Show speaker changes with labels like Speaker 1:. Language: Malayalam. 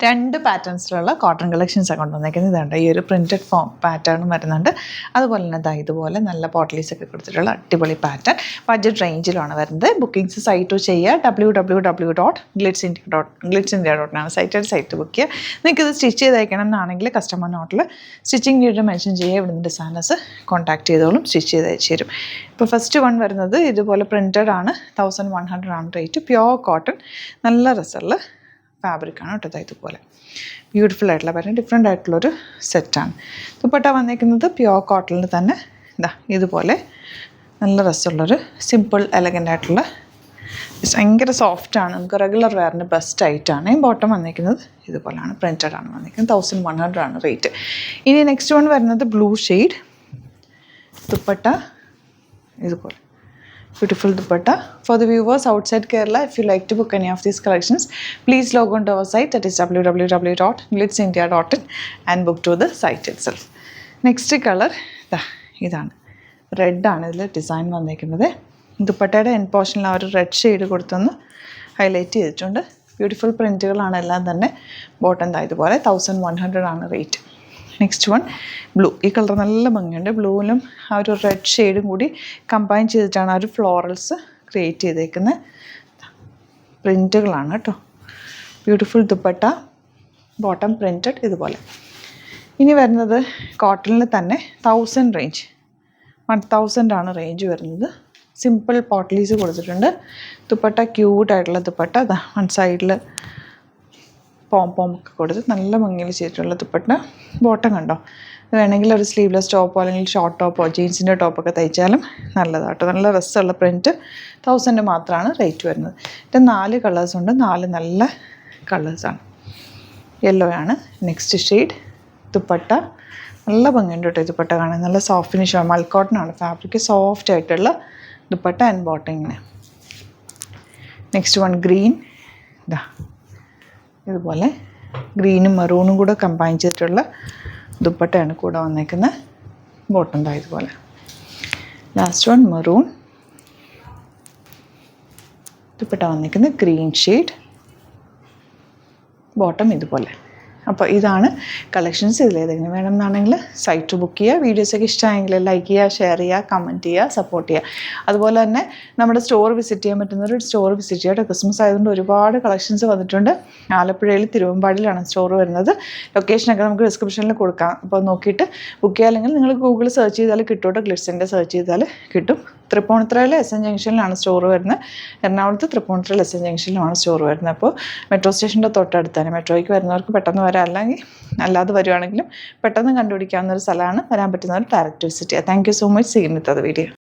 Speaker 1: രണ്ട് പാറ്റേൺസിലുള്ള കോട്ടൺ കളക്ഷൻസാണ് കൊണ്ടുവന്നേക്കുന്നത്. ഇതുണ്ട് ഈ ഒരു പ്രിൻറ്റഡ് ഫോം പാറ്റേണും വരുന്നുണ്ട്. അതുപോലെ തന്നെ ഇതുപോലെ നല്ല പോട്ട്ലീസൊക്കെ കൊടുത്തിട്ടുള്ള അടിപൊളി പാറ്റേൺ ബഡ്ജറ്റ് റേഞ്ചിലാണ് വരുന്നത്. ബുക്കിംഗ്സ് സൈറ്റ് ചെയ്യുക www.glitzindia.com സൈറ്റ് ബുക്ക് ചെയ്യുക. നിങ്ങൾക്കിത് സ്റ്റിച്ച് ചെയ്ത് അയക്കണം എന്നാണെങ്കിൽ കസ്റ്റമർ നോട്ടിൽ സ്റ്റിച്ചിങ് ഡീറ്റെയിൽ മെൻഷൻ ചെയ്യുക. ഇവിടെ നിന്ന് ഡിസൈനേഴ്സ് കോൺടാക്ട് ചെയ്തോളും, സ്റ്റിച്ച് ചെയ്ത് അയച്ചു തരും. ഇപ്പോൾ ഫസ്റ്റ് വൺ വരുന്നത് ഇതുപോലെ പ്രിൻറ്റഡ് ആണ്, 1100 ആണ് റേറ്റ്. പ്യോർ കോട്ടൺ, നല്ല രസമുള്ള ഫാബ്രിക്കാണ് കേട്ടോ. ഇതുപോലെ ബ്യൂട്ടിഫുൾ ആയിട്ടുള്ള പാറ്റേൺ, ഡിഫറെൻ്റ് ആയിട്ടുള്ളൊരു സെറ്റാണ്. ദുപ്പട്ട വന്നിരിക്കുന്നത് പ്യോർ കോട്ടണിൽ തന്നെ ഇതുപോലെ നല്ല രസമുള്ളൊരു സിമ്പിൾ എലഗൻ്റ് ആയിട്ടുള്ള, ഭയങ്കര സോഫ്റ്റാണ്, നമുക്ക് റെഗുലർ വെയറിന് ബെസ്റ്റ് ആയിട്ടാണ്. ബോട്ടം വന്നിരിക്കുന്നത് ഇതുപോലെയാണ്, പ്രിൻറ്റഡ് ആണ് വന്നിരിക്കുന്നത്. 1100 ആണ് റേറ്റ്. ഇനി നെക്സ്റ്റ് വൺ വരുന്നത് ബ്ലൂ ഷെയ്ഡ് ദുപ്പട്ട, ഇതുപോലെ beautiful dupatta. For the viewers outside Kerala, if you like to book any of these collections, please log on to our site, that is www.glitzindia.in, and book to the site itself. Next color ഇതാണ്, റെഡ് ആണ് ഇതിൽ ഡിസൈൻ വന്നിരിക്കുന്നത്. ദുപ്പട്ടയുടെ എൻ പോർഷനിൽ ആ ഒരു റെഡ് ഷെയ്ഡ് കൊടുത്തൊന്ന് ഹൈലൈറ്റ് ചെയ്തിട്ടുണ്ട്. ബ്യൂട്ടിഫുൾ പ്രിൻറ്റുകളാണ് എല്ലാം തന്നെ. ബോട്ടം ഇതുപോലെ 1100 ആണ് റേറ്റ്. Next one blue. ഈ കളർ നല്ല ഭംഗിയുണ്ട്. ബ്ലൂവിലും ആ ഒരു റെഡ് ഷെയ്ഡും കൂടി കമ്പൈൻ ചെയ്തിട്ടാണ് ആ ഒരു ഫ്ലോറൽസ് ക്രിയേറ്റ് ചെയ്തേക്കുന്നത്. പ്രിൻറ്റുകളാണ് കേട്ടോ. ബ്യൂട്ടിഫുൾ ദുപ്പട്ട, ബോട്ടം പ്രിൻറ്റഡ് ഇതുപോലെ. ഇനി വരുന്നത് കോട്ടണിൽ തന്നെ 1000 റേഞ്ച്, 1000 ആണ് റേഞ്ച് വരുന്നത്. സിമ്പിൾ പോട്ട്ലീസ് കൊടുത്തിട്ടുണ്ട്. ദുപ്പട്ട ക്യൂട്ടായിട്ടുള്ള ദുപ്പട്ട, വൺ സൈഡിൽ പോംപോമൊക്കെ കൊടുത്ത് നല്ല ഭംഗിയിൽ ചെയ്തിട്ടുള്ള ദുപ്പട്ട. ബോട്ടം കണ്ടോ, വേണമെങ്കിൽ ഒരു സ്ലീവ്ലെസ് ടോപ്പോ അല്ലെങ്കിൽ ഷോർട്ട് ടോപ്പോ ജീൻസിൻ്റെ ടോപ്പൊക്കെ തയ്ച്ചാലും നല്ലതാട്ടോ. നല്ല രസമുള്ള പ്രിൻറ്റ്. 1000 മാത്രമാണ് റേറ്റ് വരുന്നത്. ഇത് 4 കളേഴ്സുണ്ട്, 4 നല്ല കളേഴ്സാണ്. യെല്ലോ ആണ് നെക്സ്റ്റ് ഷെയ്ഡ്. ദുപ്പട്ട നല്ല ഭംഗിയുണ്ട് കേട്ടോ. ദുപ്പട്ട കാണാൻ നല്ല സോഫ്റ്റ് ഫിനിഷാണ്, മൽക്കോട്ടനാണ് ഫാബ്രിക്, സോഫ്റ്റ് ആയിട്ടുള്ള ദുപ്പട്ട ആൻഡ് ബോട്ടം ഇങ്ങനെ. നെക്സ്റ്റ് വൺ ഗ്രീൻ, ഇതുപോലെ ഗ്രീനും മെറൂണും കൂടെ കമ്പൈൻ ചെയ്തിട്ടുള്ള ദുപ്പട്ടയാണ് കൂടെ വന്നേക്കുന്നത്. ബോട്ടം ഇതുപോലെ. ലാസ്റ്റ് വൺ മെറൂൺ, ദുപ്പട്ട വന്നിരിക്കുന്നത് ഗ്രീൻ ഷെയ്ഡ്, ബോട്ടം ഇതുപോലെ. അപ്പോൾ ഇതാണ് കളക്ഷൻസ്. ഇതിലേതെങ്കിലും വേണമെന്നാണെങ്കിൽ സൈറ്റ് ബുക്ക് ചെയ്യുക. വീഡിയോസൊക്കെ ഇഷ്ടമായെങ്കിൽ ലൈക്ക് ചെയ്യുക, ഷെയർ ചെയ്യുക, കമൻറ്റ് ചെയ്യുക, സപ്പോർട്ട് ചെയ്യുക. അതുപോലെ തന്നെ നമ്മുടെ സ്റ്റോർ വിസിറ്റ് ചെയ്യാൻ പറ്റുന്നൊരു സ്റ്റോർ വിസിറ്റ് ചെയ്യുക. ക്രിസ്മസ് ആയതുകൊണ്ട് ഒരുപാട് കളക്ഷൻസ് വന്നിട്ടുണ്ട്. ആലപ്പുഴയിൽ തിരുവമ്പാടിയിലാണ് സ്റ്റോർ വരുന്നത്. ലൊക്കേഷനൊക്കെ നമുക്ക് ഡിസ്ക്രിപ്ഷനിൽ കൊടുക്കാം. അപ്പോൾ നോക്കിയിട്ട് ബുക്ക് ചെയ്യുക. അല്ലെങ്കിൽ നിങ്ങൾ ഗൂഗിളിൽ സെർച്ച് ചെയ്താൽ കിട്ടും, ഗ്ലിറ്റ്സിൻ്റെ സെർച്ച് ചെയ്താൽ കിട്ടും. തൃപ്പൂണിത്തുറയിലെ എസ് എൻ ജംഗ്ഷനിലാണ് സ്റ്റോർ വരുന്നത്. എറണാകുളത്ത് തൃപ്പൂണിത്തുറയിൽ എസ് എൻ ജംഗ്ഷനിലാണ് സ്റ്റോർ വരുന്നത്. അപ്പോൾ മെട്രോ സ്റ്റേഷൻ്റെ തൊട്ടടുത്താണ്. മെട്രോയ്ക്ക് വരുന്നവർക്ക് പെട്ടെന്ന് വരാം, അല്ലെങ്കിൽ അല്ലാതെ വരുവാണെങ്കിലും പെട്ടെന്ന് കണ്ടുപിടിക്കാവുന്ന ഒരു സ്ഥലമാണ്. വരാൻ പറ്റുന്നവർ ഡയറക്റ്റ് വിസിറ്റ് ചെയ്യുക. Thank you so much. See you with the video.